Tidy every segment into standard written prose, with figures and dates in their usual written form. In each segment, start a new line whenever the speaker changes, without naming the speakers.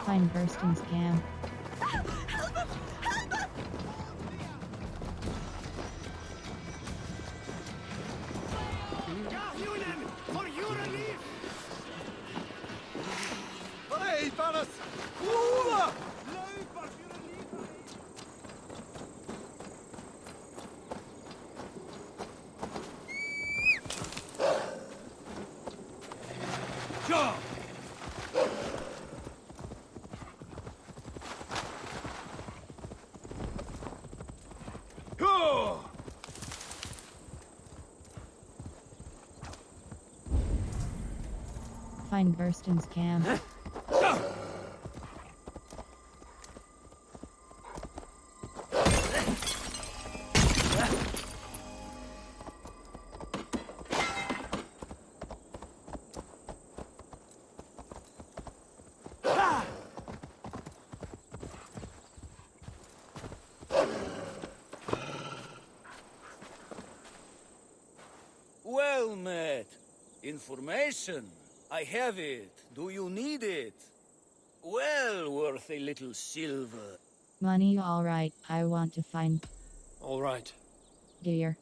Find Burston's camp.
Kahjunen, for your relief! Hey, Thanos! Luda! Loop als je relief! Ja!
Find Burston's camp.
Well met. Information. I have it. Do you need it? Well worth a little silver.
Money, alright. I want to find
All right.
deer.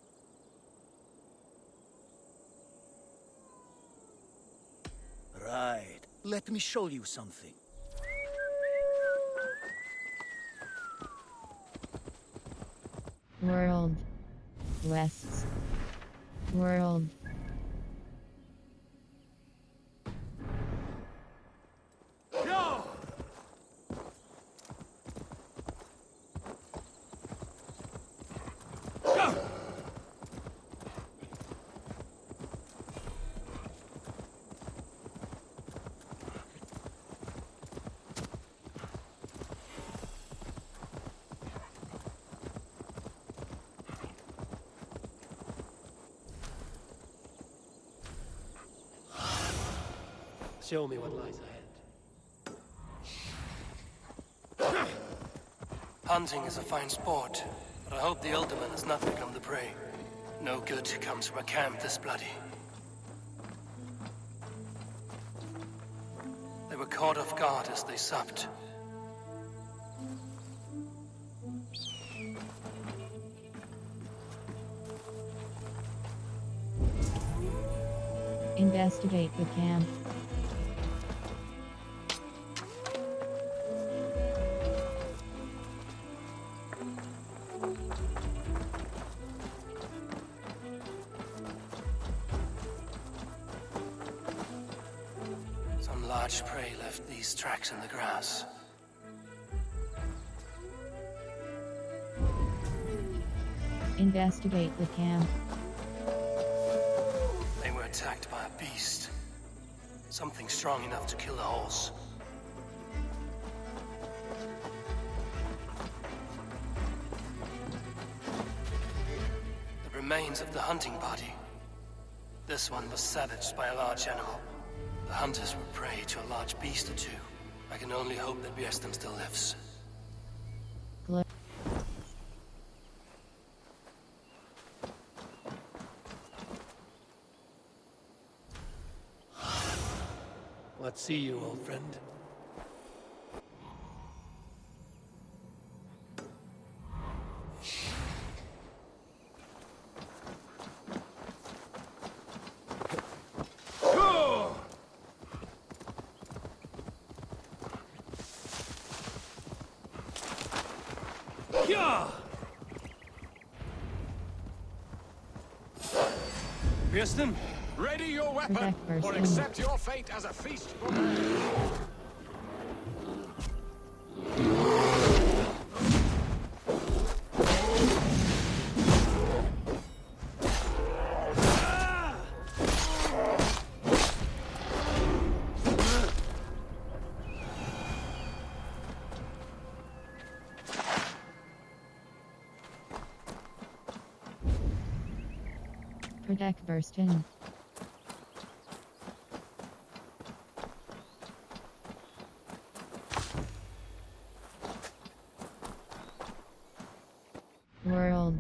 Right. Let me show you something.
World. Wests. World.
Ja! Ja! Show me what lies ahead.
Hunting is a fine sport, but I hope the Alderman has not become the prey. No good comes from a camp this bloody. They were caught off guard as they supped.
Investigate the camp.
Some large prey left these tracks in the grass.
Investigate the camp.
They were attacked by a beast. Something strong enough to kill a horse. The remains of the hunting party. This one was savaged by a large animal. The hunters were prey to a large beast or two. I can only hope that Björnstam still lives.
Glo-
What see you, old friend?
Björnstam?
Ready your weapon,
Protect
or
Burston.
accept your fate as a feast for man.
Protect Burston. World.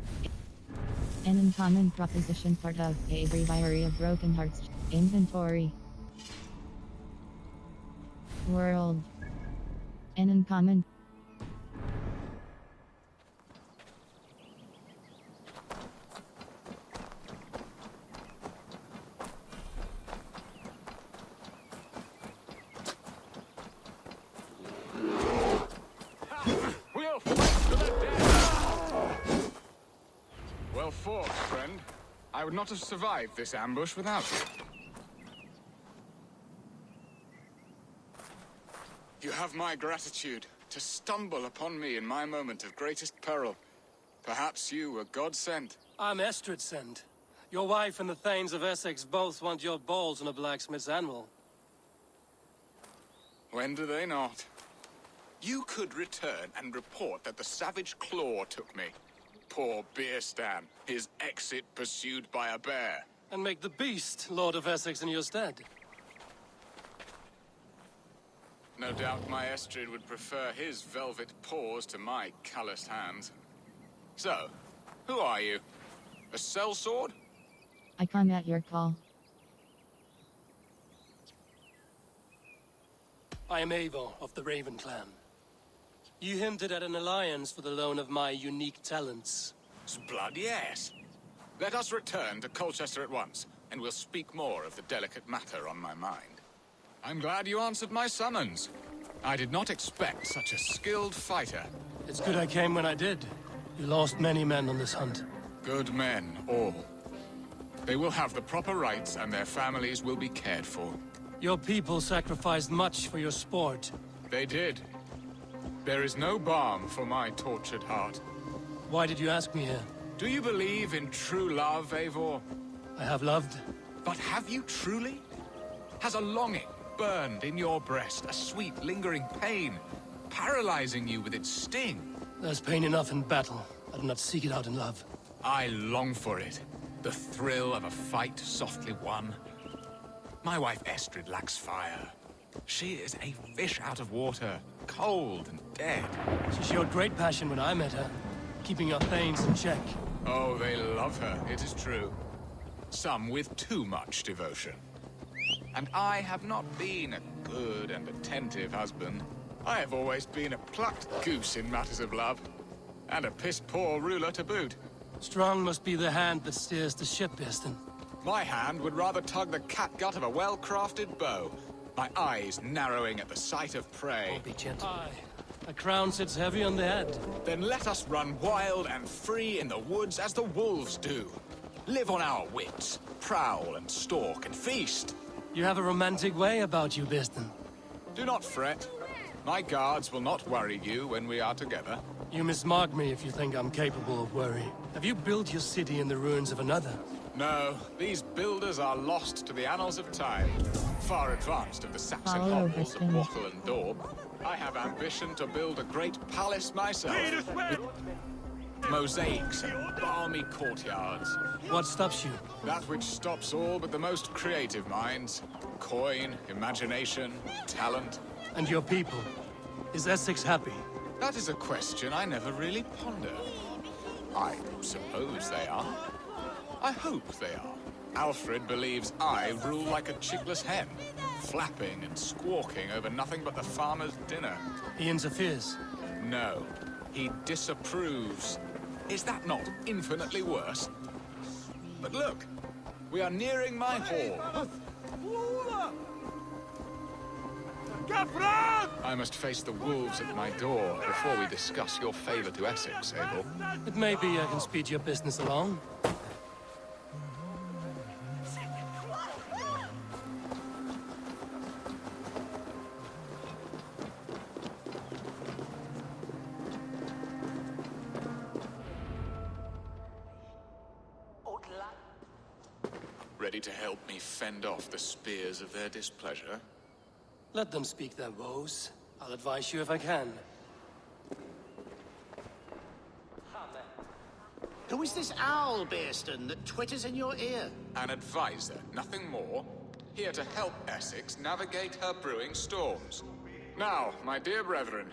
An uncommon proposition part of a breviary of Broken Hearts. Inventory. World. An uncommon.
We'll fight to the death! Well fought, friend. I would not have survived this ambush without you. You have my gratitude to stumble upon me in my moment of greatest peril. Perhaps you were God-sent.
I'm Estrid sent. Your wife and the Thanes of Essex both want your balls on a blacksmith's anvil.
When do they not? You could return and report that the savage Claw took me. Poor Beerstan, his exit pursued by a bear.
And make the beast Lord of Essex in your stead.
No doubt my Estrid would prefer his velvet paws to my calloused hands. So, who are you? A sellsword?
I come at your call.
I am Eivor of the Raven Clan. You hinted at an alliance for the loan of my unique talents.
Blood, yes. Let us return to Colchester at once, and we'll speak more of the delicate matter on my mind. I'm glad you answered my summons. I did not expect such a skilled fighter.
It's good I came when I did. You lost many men on this hunt.
Good men, all. They will have the proper rights, and their families will be cared for.
Your people sacrificed much for your sport.
They did. There is no balm for my tortured heart.
Why did you ask me here?
Do you believe in true love, Eivor?
I have loved.
But have you truly? Has a longing burned in your breast, a sweet, lingering pain, paralyzing you with its sting?
There's pain enough in battle. I do not seek it out in love.
I long for it. The thrill of a fight softly won. My wife Estrid lacks fire. She is a fish out of water, cold and dead.
She showed great passion when I met her, keeping our Thanes in check.
Oh, they love her, it is true. Some with too much devotion. And I have not been a good and attentive husband. I have always been a plucked goose in matters of love. And a piss-poor ruler to boot.
Strong must be the hand that steers the ship, Beerstan.
My hand would rather tug the catgut of a well-crafted bow. My eyes narrowing at the sight of prey.
Be gentle. Aye. A crown sits heavy on the head.
Then let us run wild and free in the woods as the wolves do. Live on our wits, prowl and stalk and feast.
You have a romantic way about you, Beerstan.
Do not fret. My guards will not worry you when we are together.
You mismark me if you think I'm capable of worry. Have you built your city in the ruins of another?
No, these builders are lost to the annals of time. Far advanced of the Saxon
Follow
hovels of
Beerstan.
Wattle and Daub. I have ambition to build a great palace myself. With mosaics and balmy courtyards.
What stops you?
That which stops all but the most creative minds. Coin, imagination, talent.
And your people? Is Essex happy?
That is a question I never really ponder. I suppose they are. I hope they are. Alfred believes I rule like a chickless hen, flapping and squawking over nothing but the farmer's dinner.
He interferes.
No, he disapproves. Is that not infinitely worse? But look, we are nearing my hall. I must face the wolves at my door before we discuss your favor to Essex, Abel.
It may be I can speed your business along.
Ready to help me fend off the spears of their displeasure?
Let them speak their woes. I'll advise you if I can.
Who is this owl, Beerstan, that twitters in your ear?
An advisor, nothing more. Here to help Essex navigate her brewing storms. Now, my dear brethren,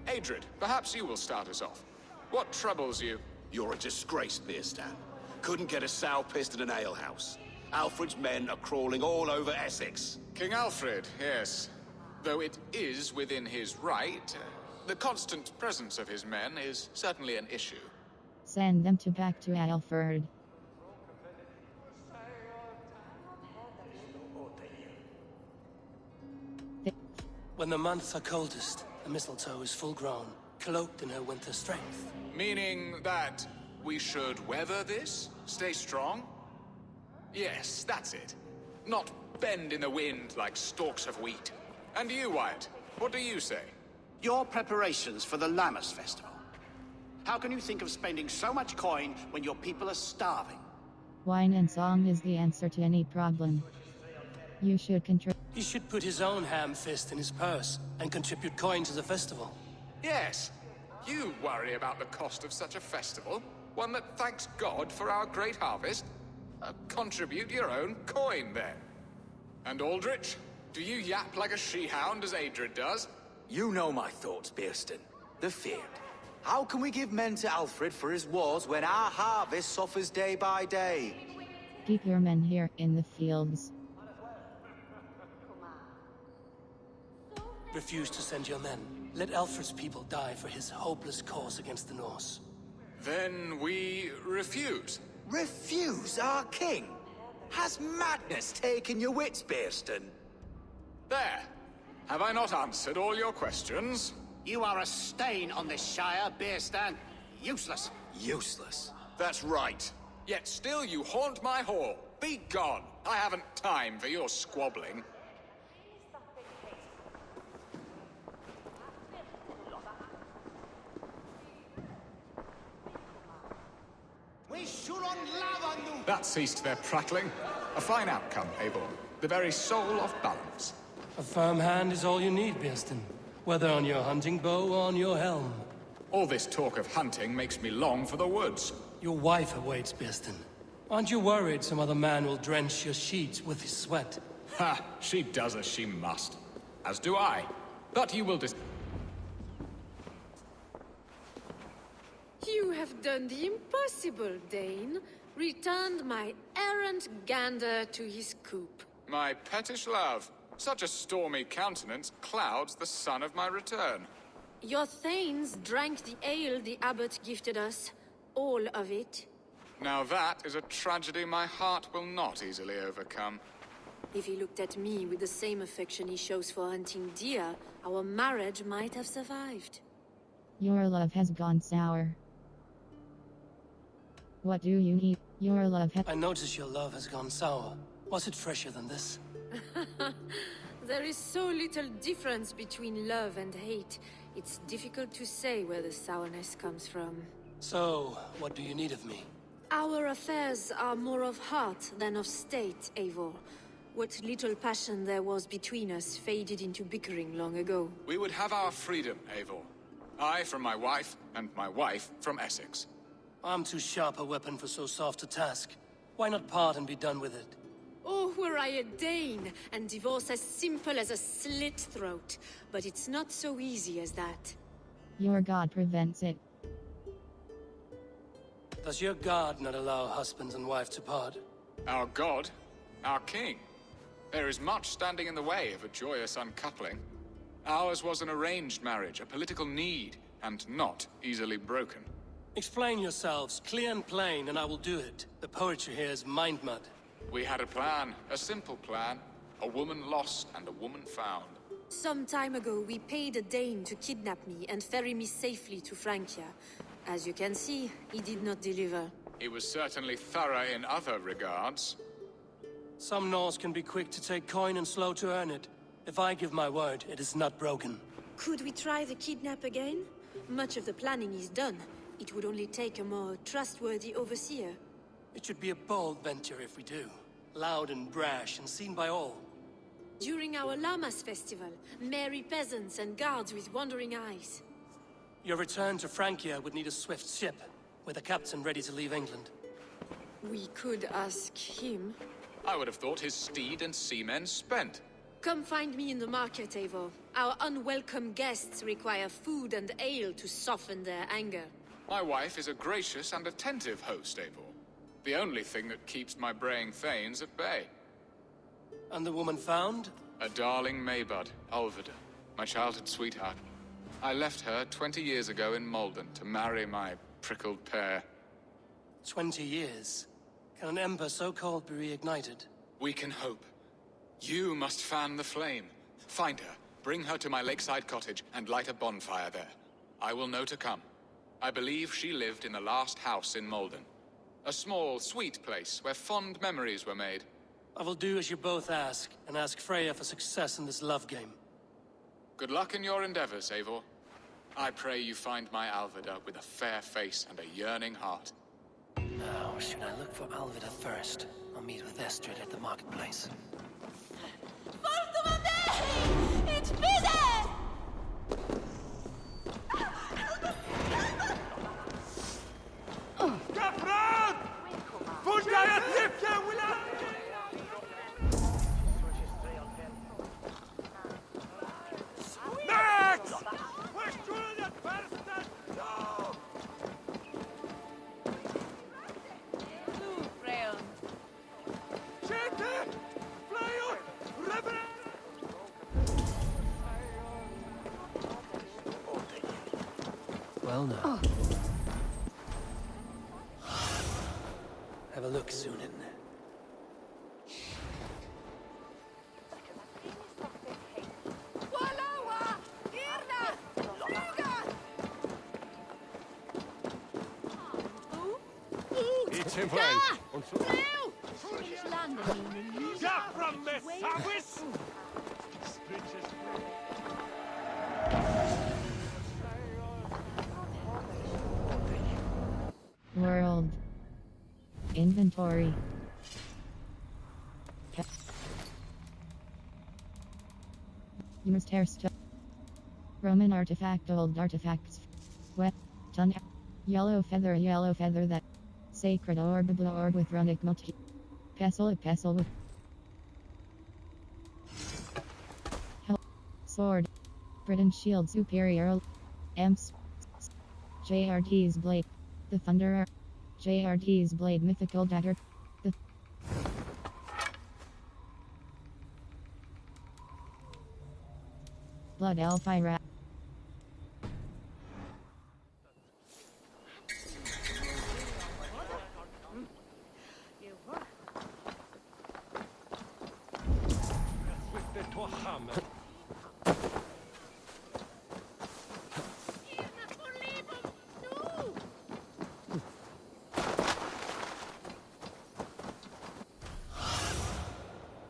Adrid, perhaps you will start us off. What troubles you?
You're a disgrace, Beerstan. Couldn't get a sow pissed in an alehouse. Alfred's men are crawling all over Essex.
King Alfred, yes. Though it is within his right, the constant presence of his men is certainly an issue.
Send them back to Alfred.
When the months are coldest, the mistletoe is full grown, cloaked in her winter strength.
Meaning that we should weather this? Stay strong? Yes, that's it. Not bend in the wind like stalks of wheat. And you, Wyatt, what do you say?
Your preparations for the Lammas festival. How can you think of spending so much coin when your people are starving?
Wine and song is the answer to any problem. You should contribute.
He should put his own ham fist in his purse and contribute coin to the festival.
Yes, you worry about the cost of such a festival, one that thanks God for our great harvest. Contribute your own coin, then. And Aldrich, do you yap like a she-hound as Adred does?
You know my thoughts, Bearston. The feared. How can we give men to Alfred for his wars when our harvest suffers day by day?
Keep your men here in the fields.
Refuse to send your men. Let Alfred's people die for his hopeless cause against the Norse.
Then we refuse.
Refuse our king? Has madness taken your wits, Bearston?
There. Have I not answered all your questions?
You are a stain on this Shire, Bearstan. Useless.
Useless.
That's right.
Yet still you haunt my hall. Be gone. I haven't time for your squabbling. That ceased their prattling. A fine outcome, Eivor. The very soul of balance.
A firm hand is all you need, Bearston. Whether on your hunting bow or on your helm.
All this talk of hunting makes me long for the woods.
Your wife awaits, Bearston. Aren't you worried some other man will drench your sheets with his sweat?
Ha! She does as she must. As do I. But you will
You have done the impossible, Dane. Returned my errant gander to his coop.
My pettish love. Such a stormy countenance clouds the sun of my return.
Your thanes drank the ale the abbot gifted us. All of it.
Now that is a tragedy my heart will not easily overcome.
If he looked at me with the same affection he shows for hunting deer, our marriage might have survived.
Your love has gone sour. What do you need? Your love has...
I notice your love has gone sour. Was it fresher than this?
There is so little difference between love and hate. It's difficult to say where the sourness comes from.
So, what do you need of me?
Our affairs are more of heart than of state, Eivor. What little passion there was between us faded into bickering long ago.
We would have our freedom, Eivor. I from my wife, and my wife from Essex.
I'm too sharp a weapon for so soft a task. Why not part and be done with it?
Oh, were I a Dane, and divorce as simple as a slit throat. But it's not so easy as that.
Your god prevents it.
Does your god not allow husband and wife to part?
Our god, our king. There is much standing in the way of a joyous uncoupling. Ours was an arranged marriage, a political need, and not easily broken.
Explain yourselves, clear and plain, and I will do it. The poetry here is mind mud.
We had a plan, a simple plan. A woman lost and a woman found.
Some time ago, we paid a Dane to kidnap me and ferry me safely to Francia. As you can see, he did not deliver.
He was certainly thorough in other regards.
Some Norse can be quick to take coin and slow to earn it. If I give my word, it is not broken.
Could we try the kidnap again? Much of the planning is done. It would only take a more trustworthy overseer.
It should be a bold venture if we do. Loud and brash and seen by all.
During our Lammas festival, merry peasants and guards with wandering eyes.
Your return to Francia would need a swift ship, with a captain ready to leave England.
We could ask him.
I would have thought his steed and seamen spent.
Come find me in the market, Eivor. Our unwelcome guests require food and ale to soften their anger.
My wife is a gracious and attentive host, Eivor. The only thing that keeps my braying thanes at bay.
And the woman found?
A darling Maybud, Ulvida, my childhood sweetheart. I left her 20 years ago in Malden to marry my prickled pear.
20 years? Can an ember so cold be reignited?
We can hope. You must fan the flame. Find her, bring her to my lakeside cottage, and light a bonfire there. I will know to come. I believe she lived in the last house in Malden. A small, sweet place where fond memories were made.
I will do as you both ask, and ask Freya for success in this love game.
Good luck in your endeavors, Eivor. I pray you find my Alvida with a fair face and a yearning heart.
Now, should I look for Alvida first? I'll meet with Estrid at the marketplace.
It's busy!
كفران! فجأة يتبكى ولا Max! Where's Julian Patterson? No! Shete! Flyo! Reverend!
Well now. Have a look, Sunan.
It's him way. Get from me, Sawis!
World. Inventory. Use tear stuff. Roman artifact, old artifacts. Wet. Ton. Yellow feather that. Sacred orb, blue orb with runic motif. Pestle with. Help. Sword. Britain shield superior. Amps. JRT's blade. The Thunderer. JRT's blade mythical dagger. The Blood Elfira.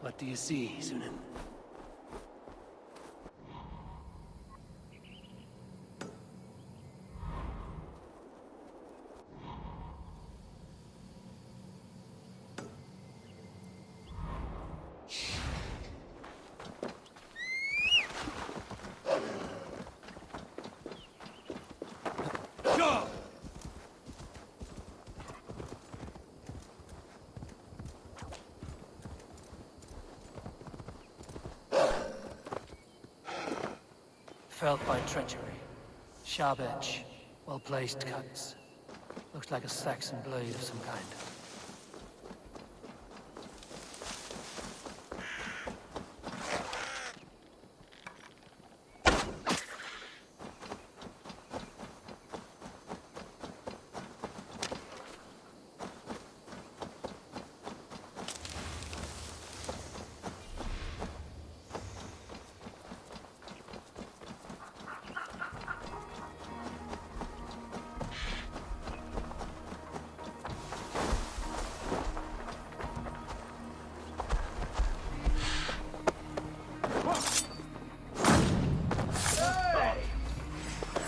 What do you see, Sunan?
Go!
Felt by treachery. Sharp edge. Well-placed cuts. Looks like a Saxon blade of some kind.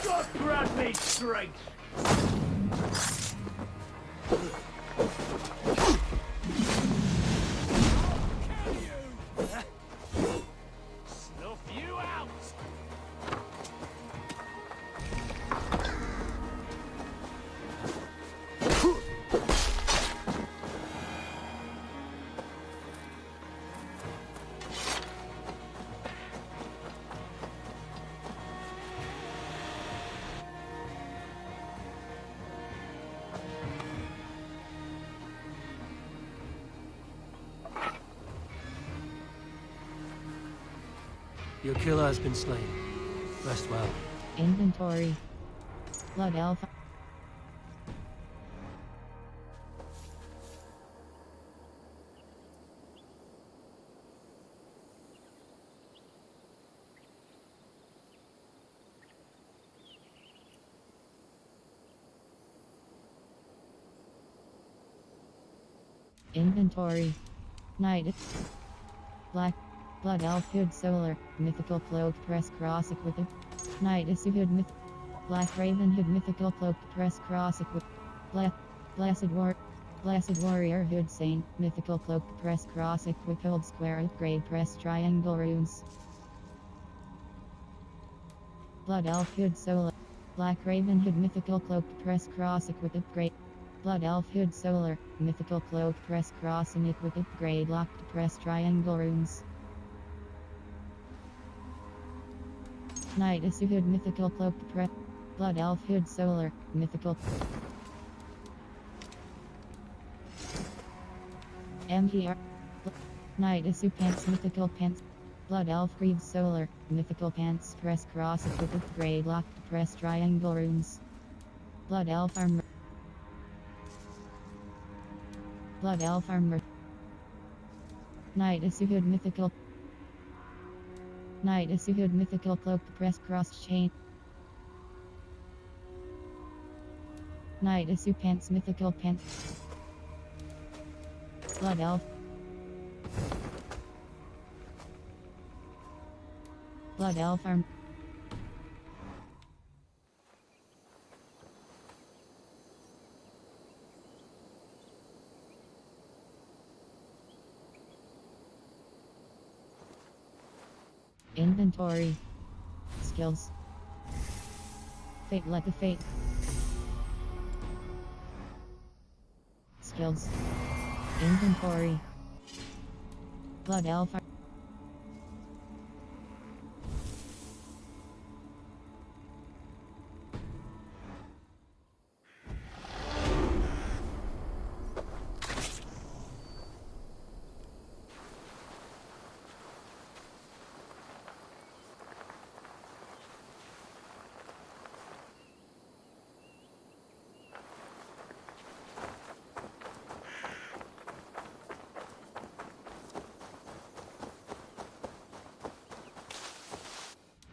God grant me strength! Snuff you out!
Your killer has been slain. Rest well.
Inventory. Blood elf. Inventory. Knight. Black. Blood elf hood solar. Mythical cloak press cross equipped. Knight is hood myth. Black raven hood mythical cloak press cross equipped. Blessed warrior hood saint. Mythical cloak press cross equipped. Hold square upgrade press triangle runes. Blood elf hood solar. Black raven hood mythical cloak press cross equipped upgrade. Blood elf hood solar. Mythical cloak press cross and equip upgrade locked press triangle runes. Knight is hood mythical cloak press. Blood elf hood solar. Mythical. MTR. Knight is pants mythical pants. Blood elf greaves solar. Mythical pants press cross equip upgrade locked press triangle runes. Blood elf armor. Blood elf armor. Knight is hood mythical. Knight is hood mythical cloak press cross chain. Knight is pants mythical pants. Blood elf. Blood elf arm. Inventory. Skills. Fate like a fate. Skills. Inventory. Blood elf.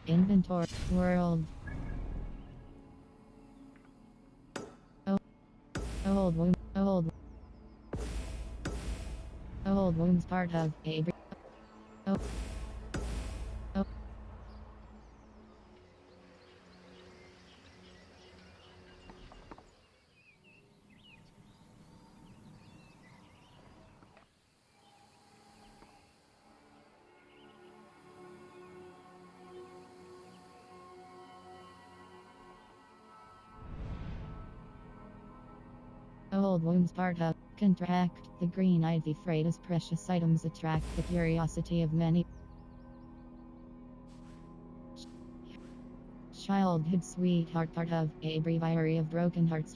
Inventory. World. Old wound. Old wounds part of a. Old wounds part of. Contract. The green ivy freight as precious items attract the curiosity of many. Childhood sweetheart part of a breviary of broken hearts.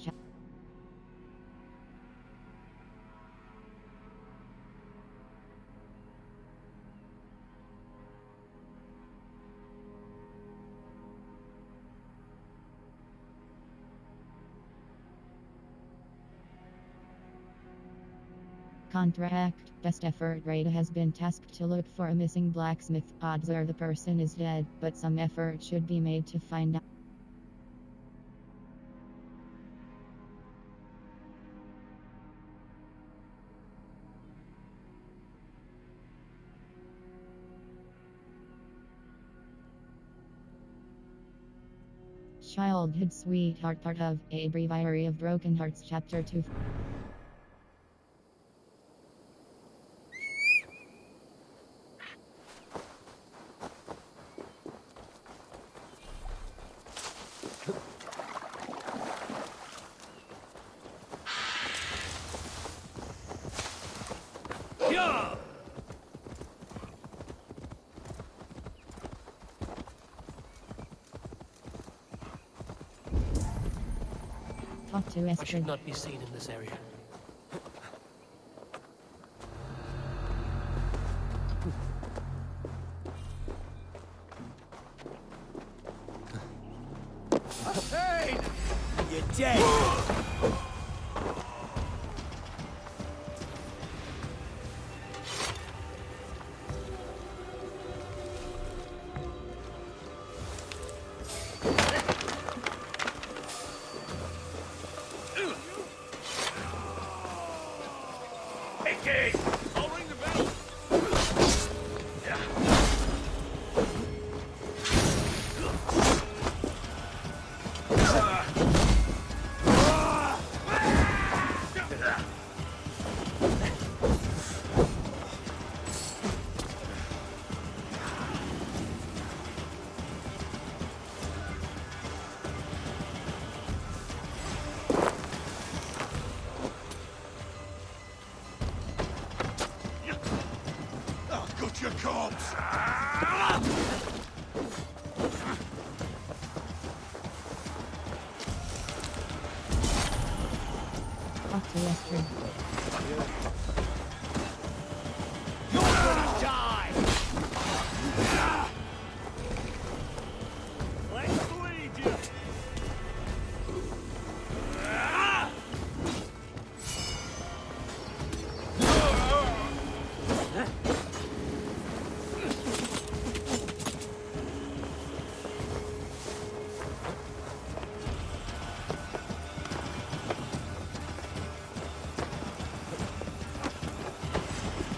Contract. Best effort rate has been tasked to look for a missing blacksmith. Odds are the person is dead, but some effort should be made to find out. Childhood sweetheart part of a breviary of broken hearts chapter 2. Talk to
I
Estrid.
should not be seen in this area.
You're dead!
I'll ring the bell. I've got your corpse.
Talk to Estrid.
You're gonna die!
Let's bleed you.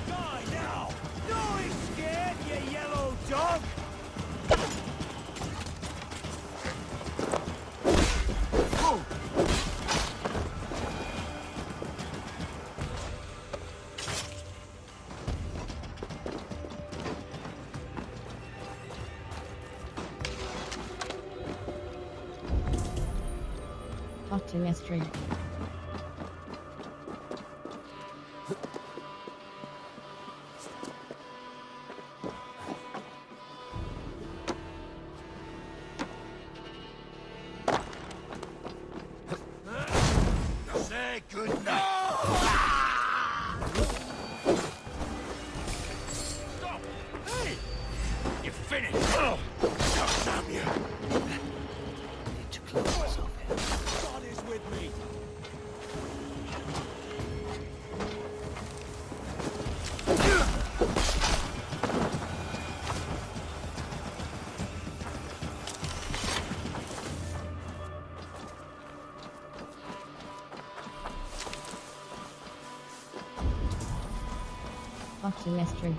Die now! No, he's scared, you yellow dog!
Talk to Estrid.
Say goodnight. Stop! Hey!
You're finished!
Oh, damn you!
Need to close myself here.
God is with me!
Talk to Estrid.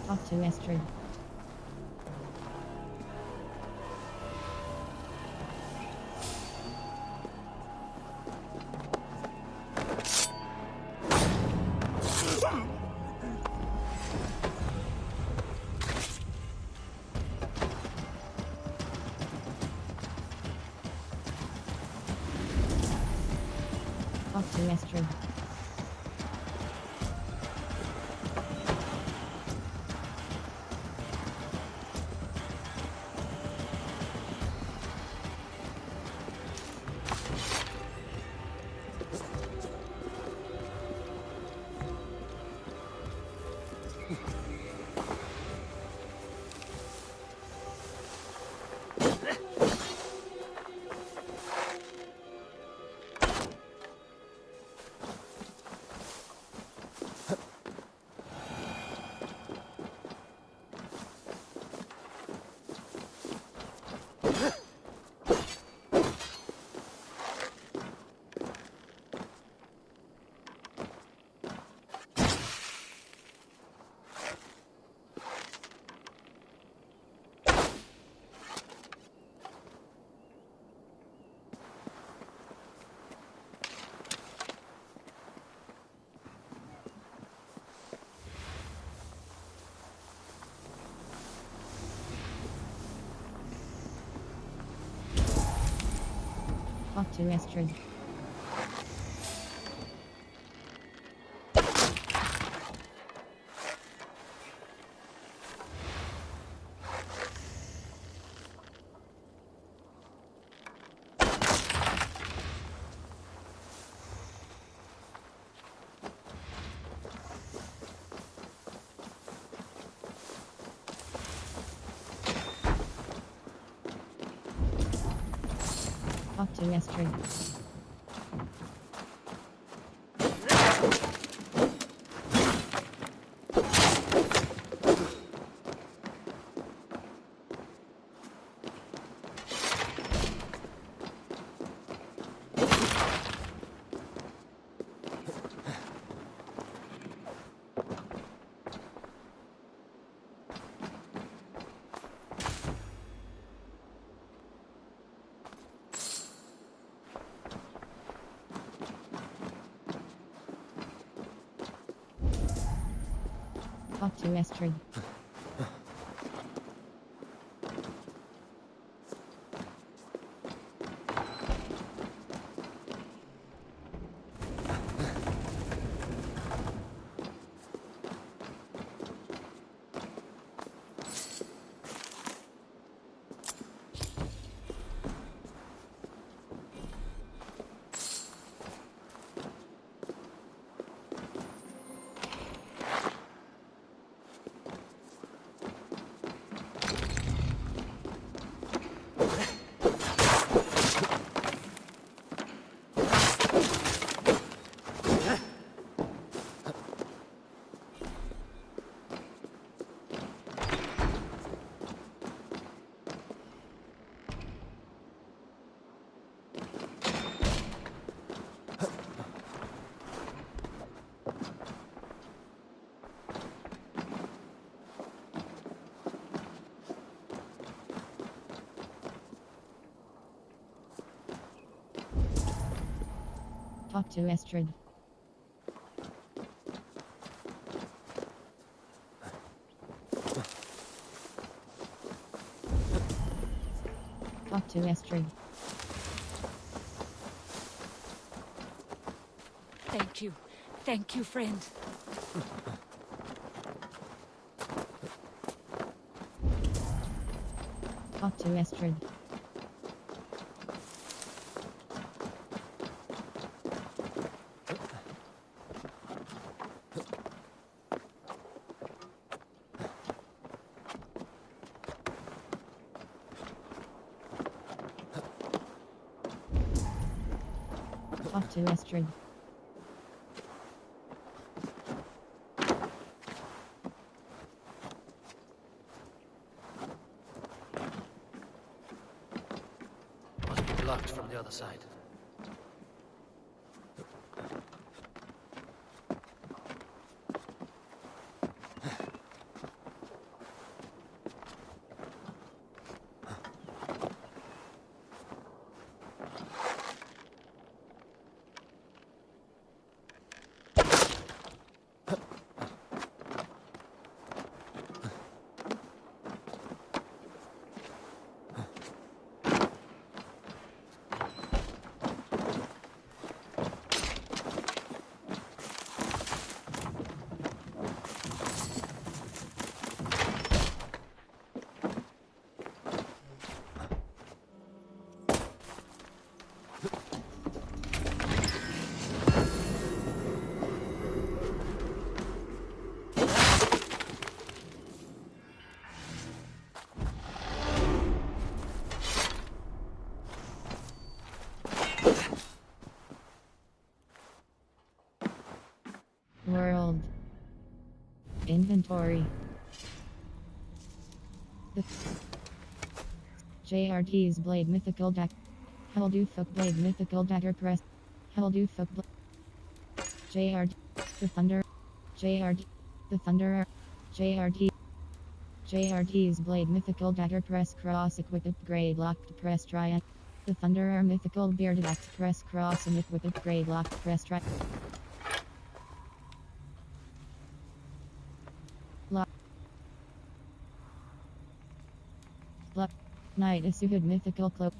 Talk to Estrid. Talk to Estrid. to Estrid. Talk to Estrid. Talk to Estrid. Talk to Estrid. Talk to Estrid.
Thank you. Thank you, friend.
Talk to Estrid. Talk to Estrid.
Must be blocked from the other side.
World. Inventory. The JRT's Blade Mythical Deck. Heldufuk Blade Mythical Dagger Press. Heldufuk JRT. The Thunder. JRT. The Thunderer. JRT. JRT's Blade Mythical Dagger Press Cross Equipped Upgrade Locked Press Triad. The Thunderer Mythical Bearded Axe Press Cross and Equipped Upgrade Locked Press Triad. Knight Isugud Mythical Cloak.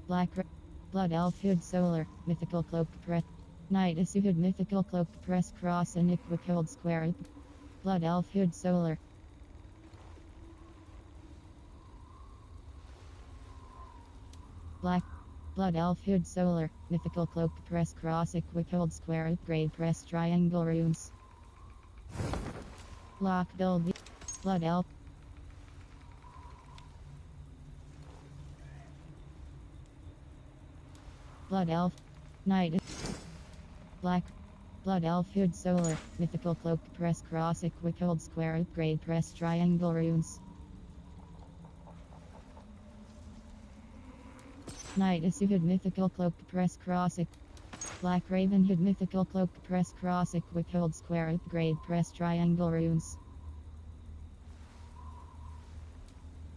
Blood Elf Hood Solar, Mythical Cloak Press. Knight Isuhud Mythical Cloak Press Cross and Equicold Square. Blood Elf Hood Solar. Black. Blood Elf Hood Solar, Mythical Cloak Press Cross Equicold Square Upgrade Press Triangle Runes. Lock Build. Blood Elf. Blood Elf. Knight. Black. Blood Elf Hood Solar, Mythical Cloak Press Cross Equicold Square Upgrade Press Triangle Runes. Knight Isuhud Mythical Cloak Press Cross Black Raven Hood Mythical Cloak Press Cross Equicold Square Upgrade Press Triangle Runes.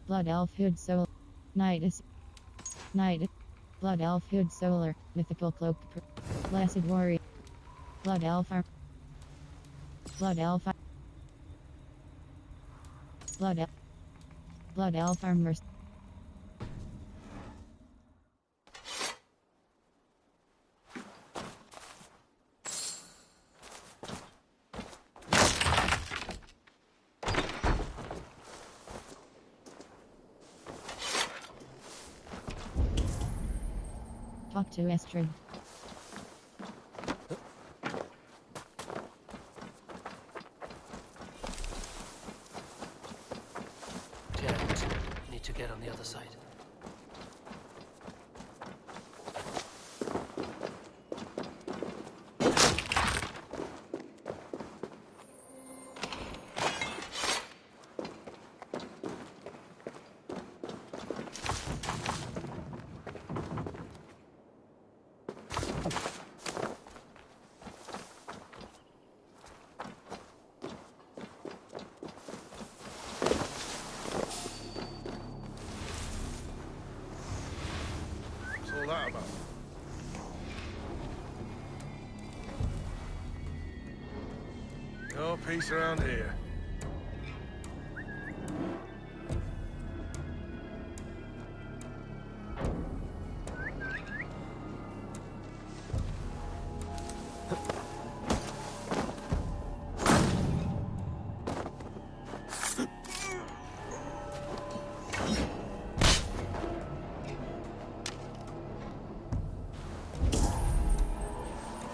Blood Elf Hood Solar. Knight. Blood Elf Hood Solar, Mythical Cloak Blessed Warrior. Blood Elf Arm. Blood Elf. Blood Elf Armor. Talk to Estrid.
Can't. Need to get on the other side.
What's all that about? No peace around here.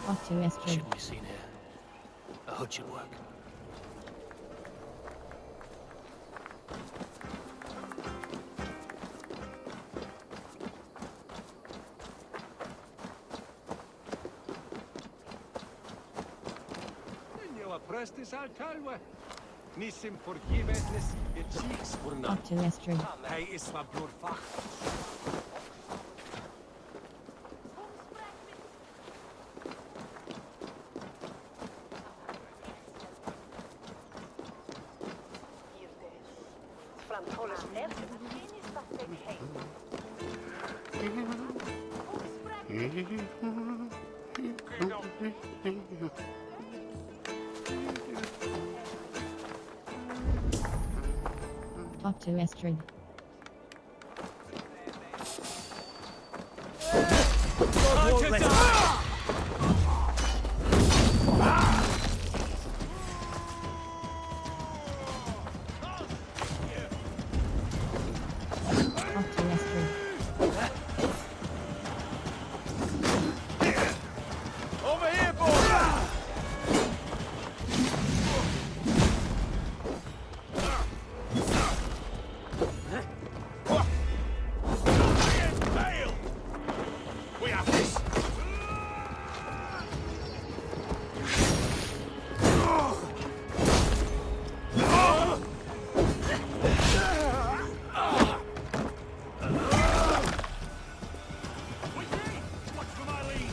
Talk to Estrid.
Shouldn't be seen here. A hood should work.
Prestis al talwe. Nissim forgiveness, it cheeks for
Talk to Estrid.
Hey, isla blur fach.
Talk to Estrid. Talk to Estrid.
Over here, boy! We have this! Watch for my lead!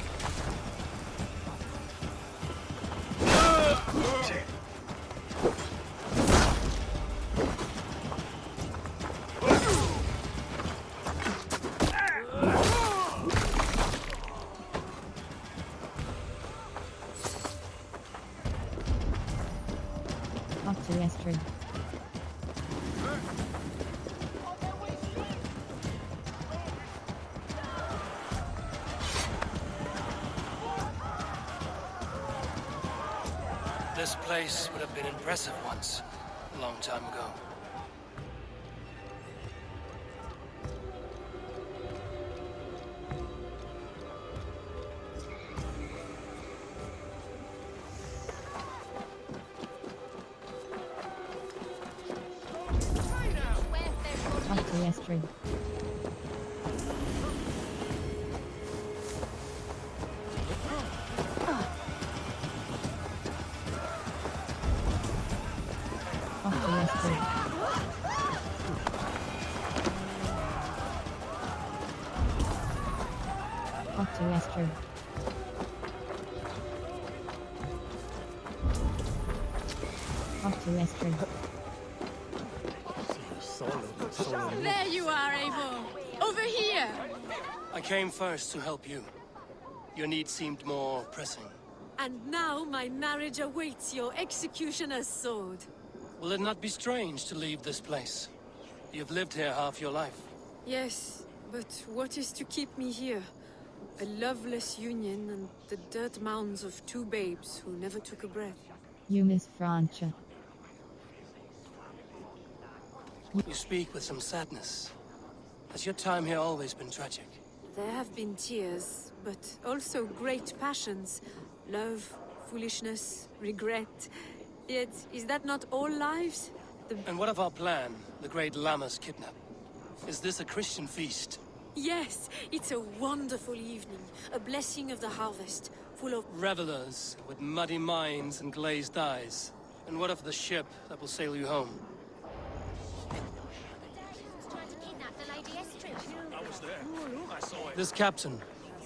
Talk to Estrid.
This place would have been impressive once, a long time ago.
Talk to Estrid. Talk to Estrid. Talk to Estrid. Talk to Estrid.
There you are, Eivor! Over here!
I came first to help you. Your need seemed more pressing.
And now my marriage awaits your executioner's sword.
Will it not be strange to leave this place? You've lived here half your life.
Yes, but what is to keep me here? A loveless union and the dirt mounds of two babes who never took a breath.
You miss Francia.
You speak with some sadness. Has your time here always been tragic?
There have been tears, but also great passions. Love, foolishness, regret. Yet, is that not all lives?
And what of our plan, the great Lammas kidnap? Is this a Christian feast?
Yes, it's a wonderful evening. A blessing of the harvest, full of...
Revelers with muddy minds and glazed eyes. And what of the ship that will sail you home? This captain,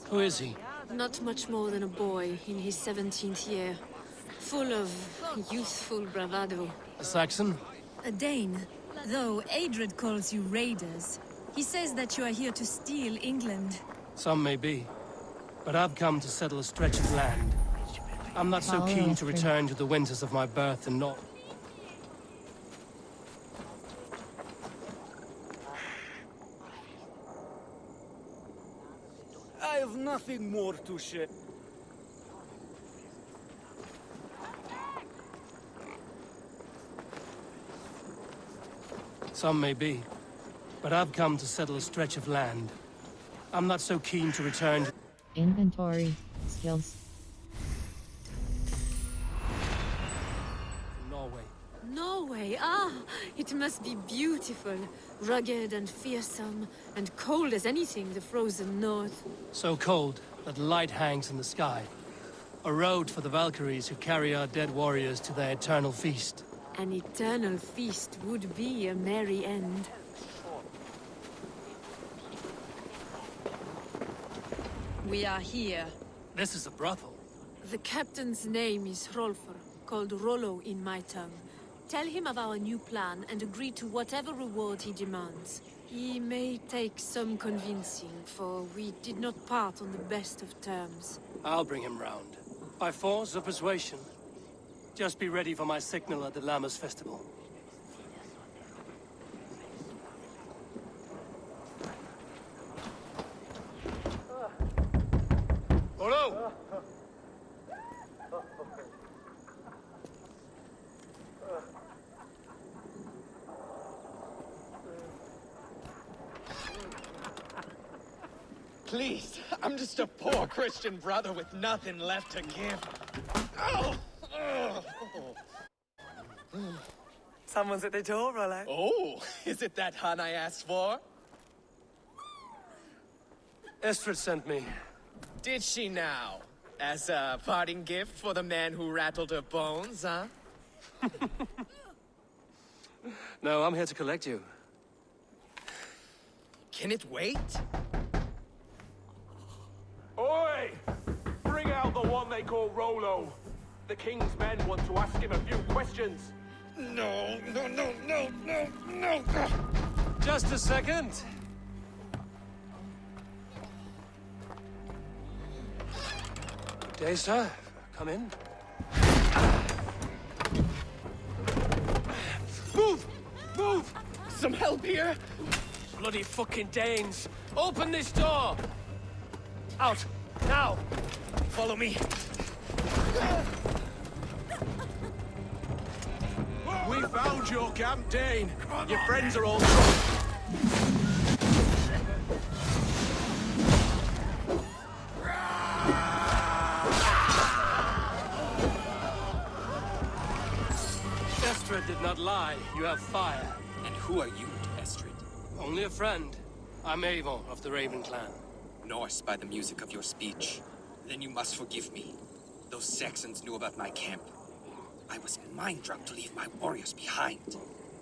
who is he?
Not much more than a boy in his 17th year. Full of youthful bravado.
A Saxon?
A Dane. Though Adred calls you raiders. He says that you are here to steal England.
Some may be. But I've come to settle a stretch of land. I'm not so keen to return to the winters of my birth in North.
I have nothing more to share.
Some may be. But I've come to settle a stretch of land. I'm not so keen to return to...
Inventory. Skills.
Norway.
Norway, ah! It must be beautiful. Rugged and fearsome, and cold as anything the frozen north.
So cold that light hangs in the sky. A road for the Valkyries who carry our dead warriors to their eternal feast.
An eternal feast would be a merry end.
We are here.
This is a brothel.
The captain's name is Hrolfr, called Rollo in my tongue. Tell him of our new plan and agree to whatever reward he demands. He may take some convincing, for we did not part on the best of terms.
I'll bring him round. By force or persuasion. Just be ready for my signal at the Lammas festival. Rollo!
Please, I'm just a poor Christian brother with nothing left to give. Oh!
Someone's at the door, Rollo.
Oh, is it that hun I asked for?
Estrid sent me.
Did she now? As a parting gift for the man who rattled her bones, huh?
No, I'm here to collect you.
Can it wait?
Oi! Bring out the one they call Rollo. The king's men want to ask him a few questions.
No.
Just a second. Good day, sir. Come in.
Move! Move! Some help here?
Bloody fucking Danes! Open this door! Out! Now!
Follow me.
Hold your camp, Dane. Your friends are all...
Estrid did not lie. You have fire.
And who are you, Estrid?
Only a friend. I'm Avon of the Raven clan.
Norse by the music of your speech. Then you must forgive me. Those Saxons knew about my camp. I was mind-drunk to leave my warriors behind.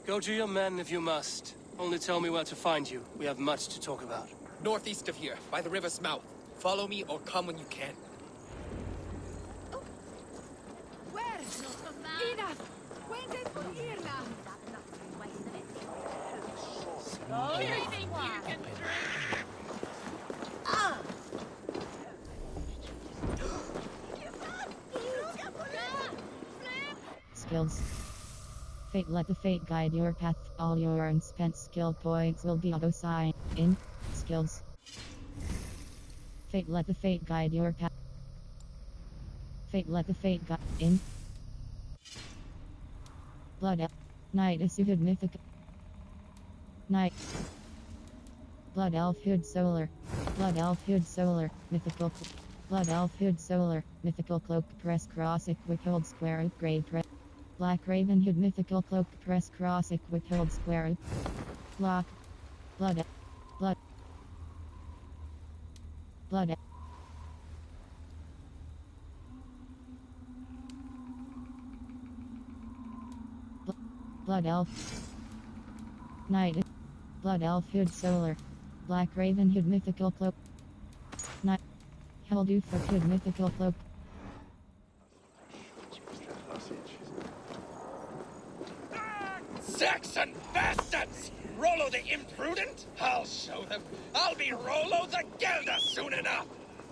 Go to your men if you must. Only tell me where to find you. We have much to talk about.
Northeast of here, by the river's mouth. Follow me or come when you can.
Skills. Fate, let the fate guide your path. All your unspent skill points will be auto-assigned in skills. Fate, let the fate guide your path. Fate, let the fate guide in Blood Elf. Knight is suited mythical. Knight. Blood Elf Hood Solar. Blood Elf Hood Solar. Mythical. Blood Elf Hood Solar. Mythical Cloak Press Cross Equip Hold Square Upgrade Press. Black Raven Hood Mythical Cloak Press Cross Equip Hold Square Lock. Blood. Blood. Blood. Blood Elf. Knight. Blood Elf Hood Solar. Black Raven Hood Mythical Cloak. Knight. Heldu for Hood Mythical Cloak.
Saxon bastards! Rollo the imprudent? I'll show them. I'll be Rollo the Gelder soon enough!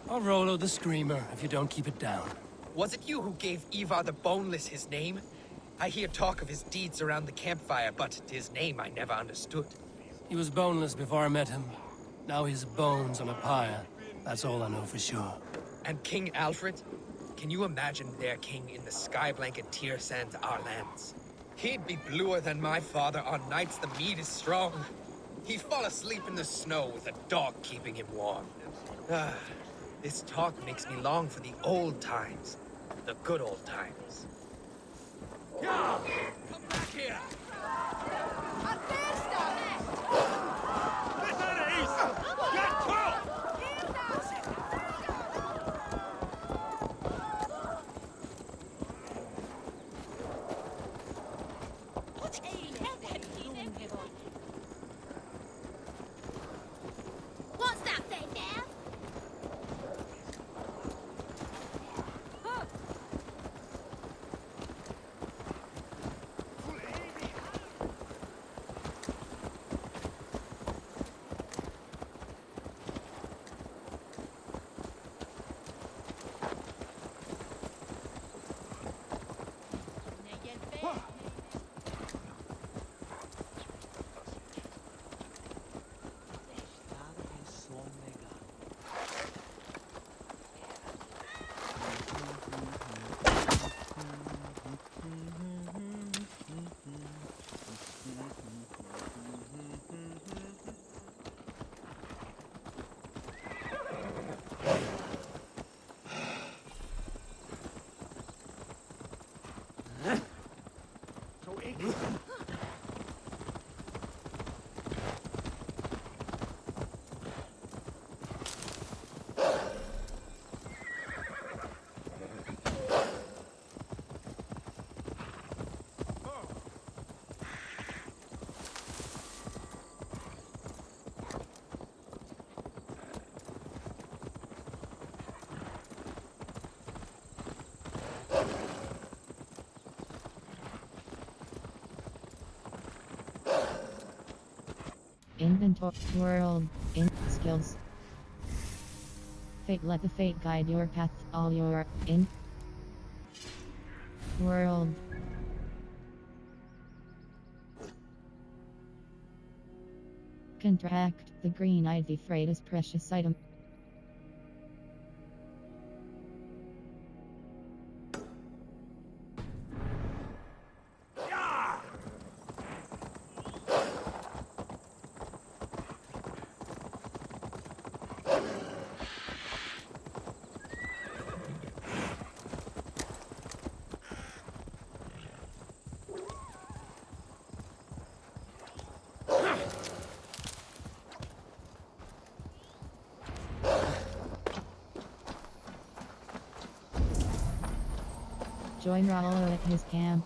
I'll Rollo the Screamer if you don't keep it down.
Was it you who gave Ivar the Boneless his name? I hear talk of his deeds around the campfire, but his name I never understood.
He was boneless before I met him. Now he's bones on a pyre. That's all I know for sure.
And King Alfred? Can you imagine their king in the sky blanket tear sands our lands? He'd be bluer than my father on nights the mead is strong. He'd fall asleep in the snow with a dog keeping him warm. This talk makes me long for the old times. The good old times.
Yeah! Come back here! Get caught!
What's that thing now?
Inventory. World. In skills. Fate, let the fate guide your path. All your in world. Contract. The green ivy freight is precious item. Join Rollo at his camp.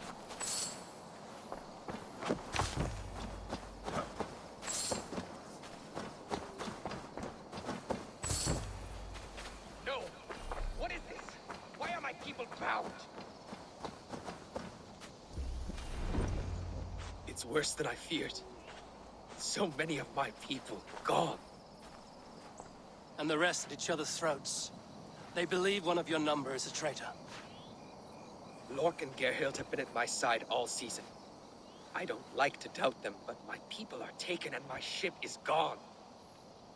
No! What is this? Why are my people bound?
It's worse than I feared. So many of my people gone.
And the rest at each other's throats. They believe one of your number is a traitor.
Lork and Gerhild have been at my side all season. I don't like to doubt them, but my people are taken and my ship is gone.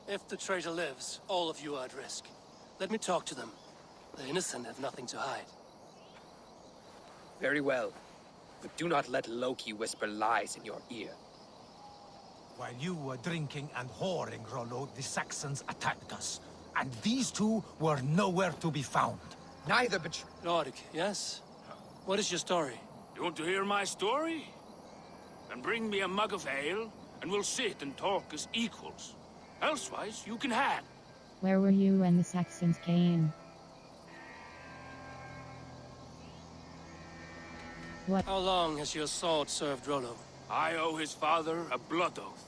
If the traitor lives, all of you are at risk. Let me talk to them. The innocent have nothing to hide.
Very well. But do not let Loki whisper lies in your ear.
While you were drinking and whoring, Rollo, the Saxons attacked us. And these two were nowhere to be found.
Neither betray...
Lorik, yes? What is your story?
You want to hear my story? Then bring me a mug of ale, and we'll sit and talk as equals. Elsewise, you can hang.
Where were you when the Saxons came? What?
How long has your sword served Rollo?
I owe his father a blood oath.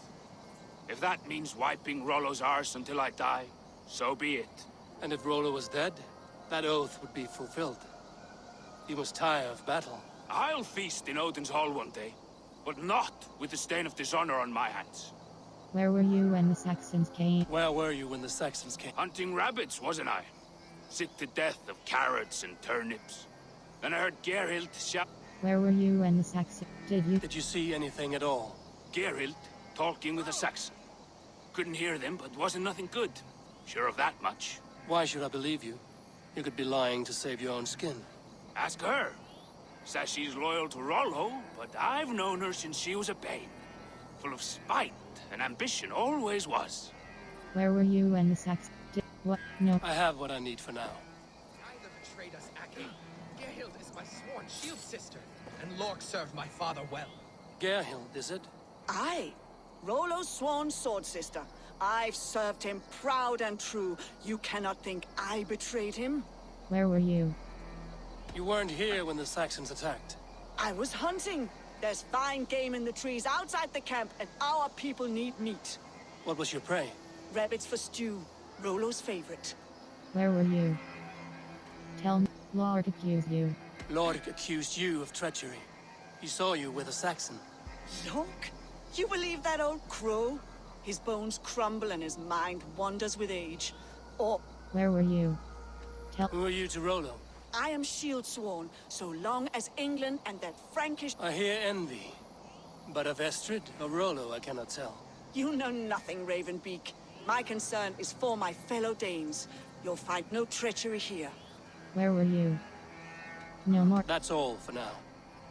If that means wiping Rollo's arse until I die, so be it.
And if Rollo was dead, that oath would be fulfilled. He must tire of battle.
I'll feast in Odin's hall one day, but not with the stain of dishonor on my hands.
Where were you when the Saxons came?
Where were you when the Saxons came?
Hunting rabbits, wasn't I? Sick to death of carrots and turnips. Then I heard Gerhild shout.
Where were you when the Saxons...
Did you see anything at all?
Gerhild talking with a Saxon. Couldn't hear them, but wasn't nothing good. Sure of that much.
Why should I believe you? You could be lying to save your own skin.
Ask her. Says she's loyal to Rollo, but I've known her since she was a babe. Full of spite and ambition, always was.
Where were you when the Saxons... What? No.
I have what I need for now.
Neither betrayed us, Aki. Gerhild is my sworn shield sister, and Lork served my father well.
Gerhild, is it?
Aye. Rollo's sworn sword sister. I've served him proud and true. You cannot think I betrayed him?
Where were you?
You weren't here when the Saxons attacked.
I was hunting. There's fine game in the trees outside the camp, and our people need meat.
What was your prey?
Rabbits for stew. Rollo's favorite.
Where were you? Tell me. Lork accused you.
Lork accused you of treachery. He saw you with a Saxon.
Lork? You believe that old crow? His bones crumble and his mind wanders with age. Or...
Where were you?
Who are you to Rollo?
I am shield sworn, so long as England and that Frankish...
I hear envy. But of Estrid or Rollo, I cannot tell.
You know nothing, Ravenbeak. My concern is for my fellow Danes. You'll find no treachery here.
Where were you? No more.
That's all for now.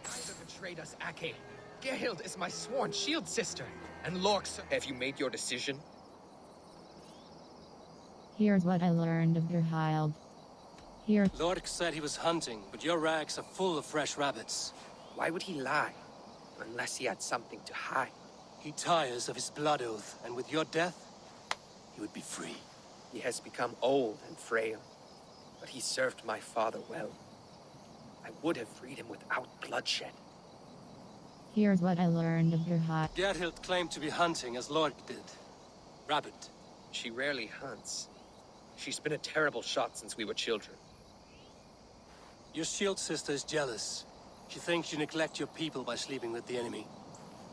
Neither betrayed us, Ake. Gerhild is my sworn shield sister, and Lork... Have you made your decision?
Here's what I learned of Gerhild. Here.
Lork said he was hunting, but your rags are full of fresh rabbits.
Why would he lie? Unless he had something to hide.
He tires of his blood oath, and with your death, he would be free.
He has become old and frail, but he served my father well. I would have freed him without bloodshed.
Here's what I learned of Gerhild.
Gerhild claimed to be hunting as Lork did. Rabbit.
She rarely hunts. She's been a terrible shot since we were children.
Your shield sister is jealous. She thinks you neglect your people by sleeping with the enemy.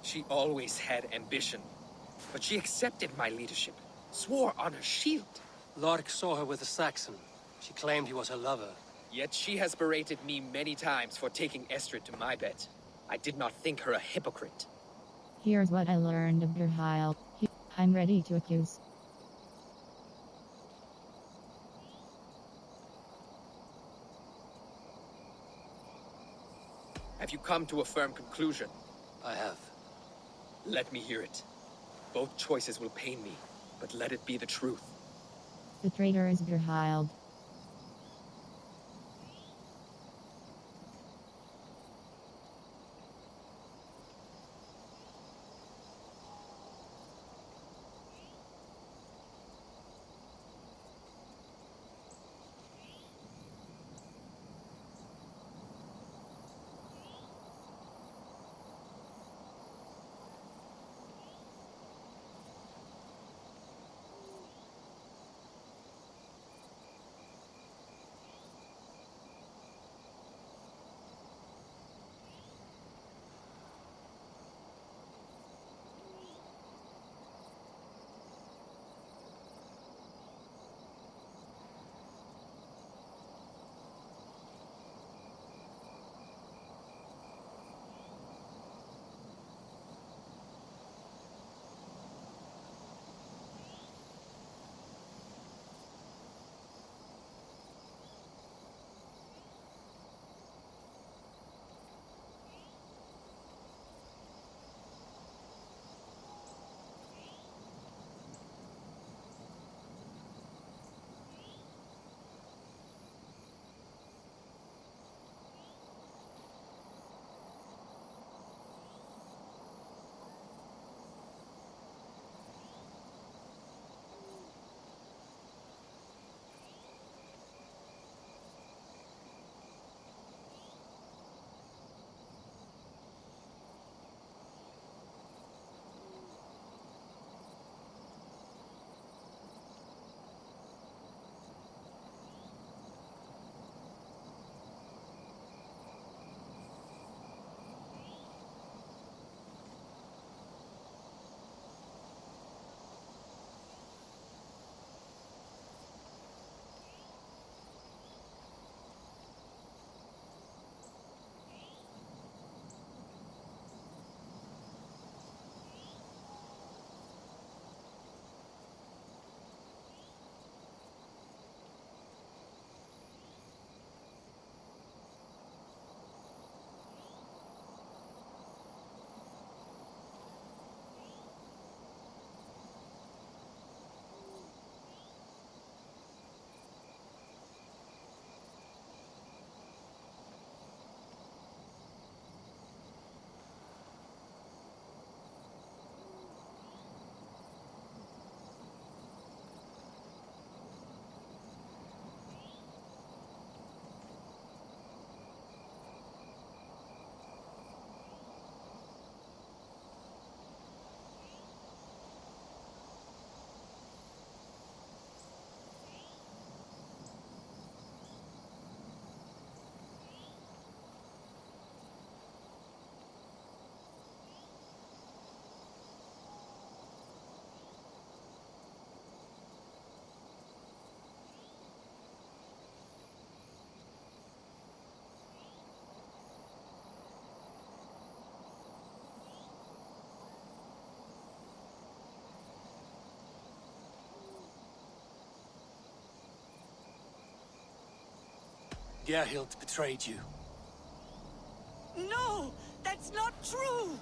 She always had ambition, but she accepted my leadership, swore on her shield.
Lork saw her with a Saxon. She claimed he was her lover.
Yet she has berated me many times for taking Estrid to my bed. I did not think her a hypocrite.
Here's what I learned of Gerhild. I'm ready to accuse.
Have you come to a firm conclusion?
I have.
Let me hear it. Both choices will pain me, but let it be the truth.
The traitor is Gerhild.
Gerhild betrayed you.
No! That's not true!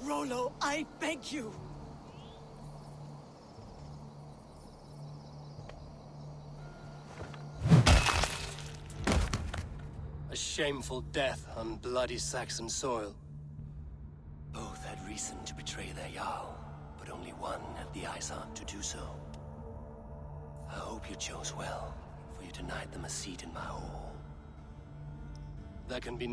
Rollo, I beg you!
A shameful death on bloody Saxon soil. Both had reason to betray their Jarl, but only one had the eyesight to do so. I hope you chose well, for you denied them a seat in my hall. There can be